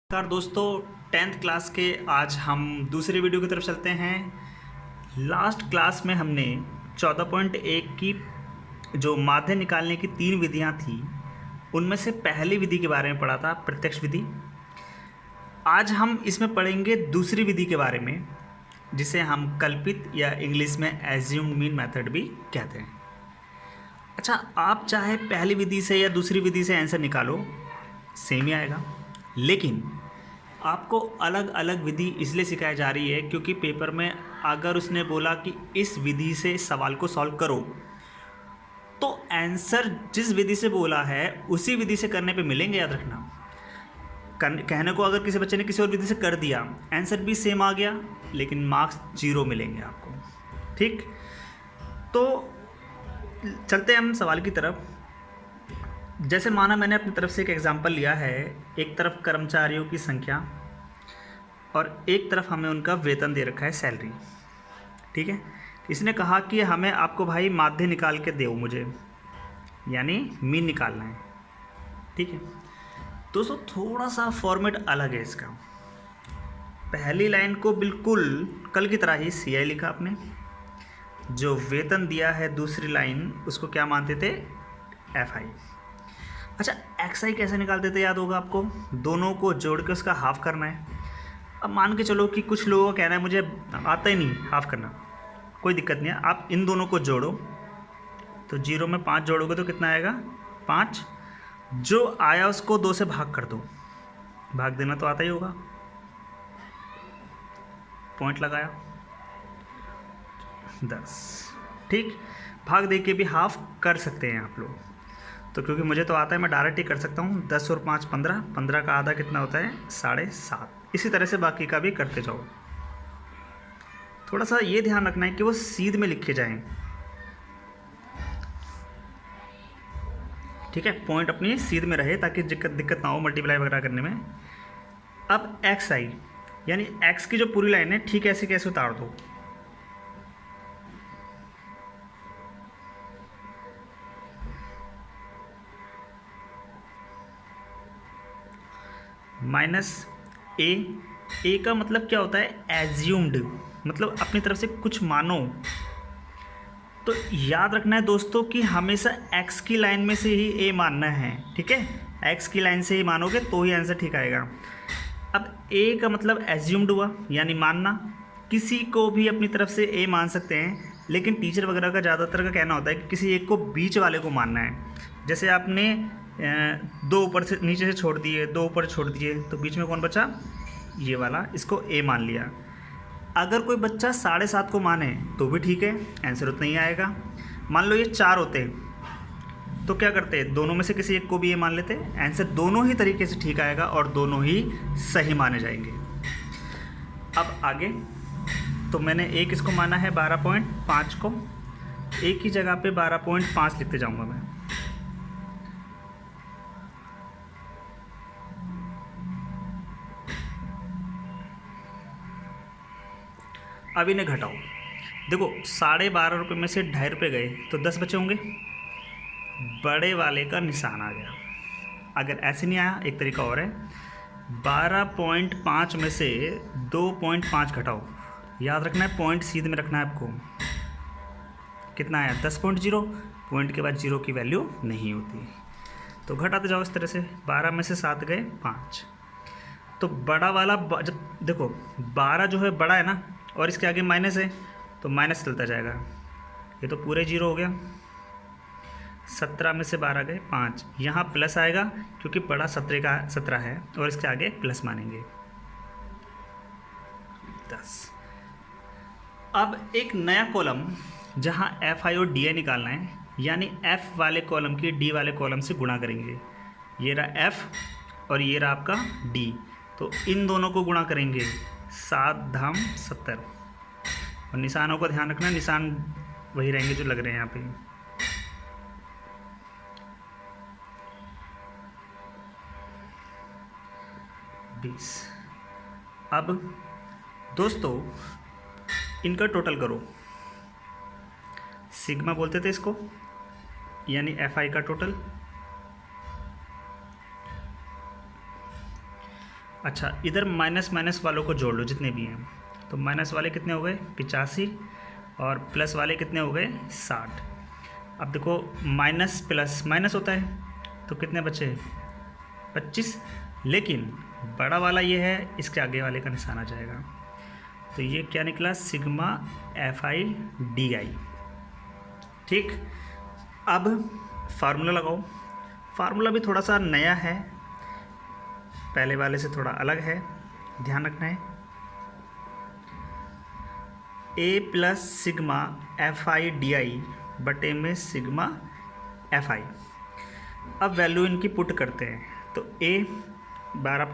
नमस्कार दोस्तों, 10th class के आज हम दूसरी वीडियो की तरफ चलते हैं। लास्ट क्लास में हमने 14.1 की जो माध्य निकालने की 3 विधियां थी उनमें से पहली विधि के बारे में पढ़ा था, प्रत्यक्ष विधि। आज हम इसमें पढ़ेंगे दूसरी विधि के बारे में, जिसे हम कल्पित या इंग्लिश में एज्यूम्ड मीन मेथड भी कहते हैं। अच्छा, आप चाहे पहली विधि से या दूसरी विधि से आंसर निकालो, सेम ही आएगा। लेकिन आपको अलग अलग विधि इसलिए सिखाई जा रही है क्योंकि पेपर में अगर उसने बोला कि इस विधि से सवाल को सॉल्व करो, तो आंसर जिस विधि से बोला है उसी विधि से करने पे मिलेंगे। याद रखना, कहने को अगर किसी बच्चे ने किसी और विधि से कर दिया, आंसर भी सेम आ गया, लेकिन मार्क्स 0 मिलेंगे आपको। ठीक, तो चलते हैं हम सवाल की तरफ। जैसे माना मैंने अपनी तरफ से एक एग्जांपल लिया है, एक तरफ कर्मचारियों की संख्या और एक तरफ हमें उनका वेतन दे रखा है, सैलरी। ठीक है, इसने कहा कि हमें आपको भाई माध्य निकाल के दो मुझे, यानी मीन निकालना है। ठीक है दोस्तों, थोड़ा सा फॉर्मेट अलग है इसका। पहली लाइन को बिल्कुल कल की तरह ही CI लिखा आपने, जो वेतन दिया है दूसरी लाइन उसको क्या मानते थे, FI। अच्छा, XI कैसे निकालते थे याद होगा आपको, दोनों को जोड़ के उसका हाफ करना है। अब मान के चलो कि कुछ लोगों का कहना है मुझे आता ही नहीं हाफ करना, कोई दिक्कत नहीं है, आप इन दोनों को जोड़ो। तो 0 में 5 जोड़ोगे तो कितना आएगा, 5। जो आया उसको 2 से भाग कर दो, भाग देना तो आता ही होगा, पॉइंट लगाया 10। ठीक, भाग दे के भी हाफ कर सकते हैं आप लोग, तो क्योंकि मुझे तो आता है मैं डायरेक्ट ही कर सकता हूँ। 10 और 5 15, 15 का आधा कितना होता है, 7.5। इसी तरह से बाकी का भी करते जाओ। थोड़ा सा ये ध्यान रखना है कि वो सीध में लिखे जाएं। ठीक है, पॉइंट अपनी सीध में रहे ताकि दिक्कत ना हो मल्टीप्लाई वगैरह करने में। अब XI यानी X की जो पूरी लाइन है, ठीक ऐसे कैसे उतार दो। -A का मतलब क्या होता है, एज्यूम्ड, मतलब अपनी तरफ से कुछ मानो। तो याद रखना है दोस्तों कि हमेशा X की लाइन में से ही A मानना है। ठीक है, X की लाइन से ही मानोगे तो ही आंसर ठीक आएगा। अब A का मतलब एज्यूम्ड हुआ, यानी मानना। किसी को भी अपनी तरफ से A मान सकते हैं, लेकिन टीचर वगैरह का ज़्यादातर का कहना होता है कि किसी एक को बीच वाले को मानना है। जैसे आपने 2 ऊपर से नीचे से छोड़ दिए, 2 ऊपर छोड़ दिए, तो बीच में कौन बचा, ये वाला, इसको A मान लिया। अगर कोई बच्चा 7.5 को माने तो भी ठीक है, आंसर उतना ही आएगा। मान लो ये 4 होते तो क्या करते, दोनों में से किसी एक को भी ये मान लेते, आंसर दोनों ही तरीके से ठीक आएगा और दोनों ही सही माने जाएंगे। अब आगे, तो मैंने एक इसको माना है 12.5 को, एक ही जगह पे 12.5 लिखते जाऊंगा मैं। अब इन्हें घटाओ, देखो 12.5 रुपये में से 2.5 रुपये गए तो 10 बचे होंगे, बड़े वाले का निशान आ गया। अगर ऐसे नहीं आया, एक तरीका और है, 12.5 में से 2.5 घटाओ। याद रखना है पॉइंट सीधे में रखना है आपको। कितना आया, 10.0। पॉइंट के बाद 0 की वैल्यू नहीं होती, तो घटाते जाओ इस तरह से। 12 में से 7 गए 5, तो बड़ा वाला जब देखो 12 जो है बड़ा है ना, और इसके आगे माइनस है तो माइनस चलता जाएगा, ये तो पूरे 0 हो गया। 17 में से 12 गए 5, यहाँ प्लस आएगा क्योंकि बड़ा 17 है और इसके आगे प्लस मानेंगे 10। अब एक नया कॉलम जहाँ FI और DI निकालना है, यानी F वाले कॉलम की D वाले कॉलम से गुणा करेंगे। ये रहा F और ये रहा आपका D, तो इन दोनों को गुणा करेंगे, 7 धाम 70। और निशानों का ध्यान रखना, निशान वही रहेंगे जो लग रहे हैं यहाँ पे। अब दोस्तों इनका टोटल करो, सिग्मा बोलते थे इसको, यानी FI का टोटल। अच्छा, इधर माइनस माइनस वालों को जोड़ लो जितने भी हैं। तो माइनस वाले कितने हो गए 85 और प्लस वाले कितने हो गए 60। अब देखो माइनस प्लस माइनस होता है तो कितने बचे 25, लेकिन बड़ा वाला ये है, इसके आगे वाले का निशान आ जाएगा। तो ये क्या निकला सिग्मा FI/DI। ठीक, अब फार्मूला लगाओ। फार्मूला भी थोड़ा सा नया है, पहले वाले से थोड़ा अलग है, ध्यान रखना है। A प्लस सिग्मा FI/DI बटे में सिग्मा FI। अब वैल्यू इनकी पुट करते हैं। तो A 12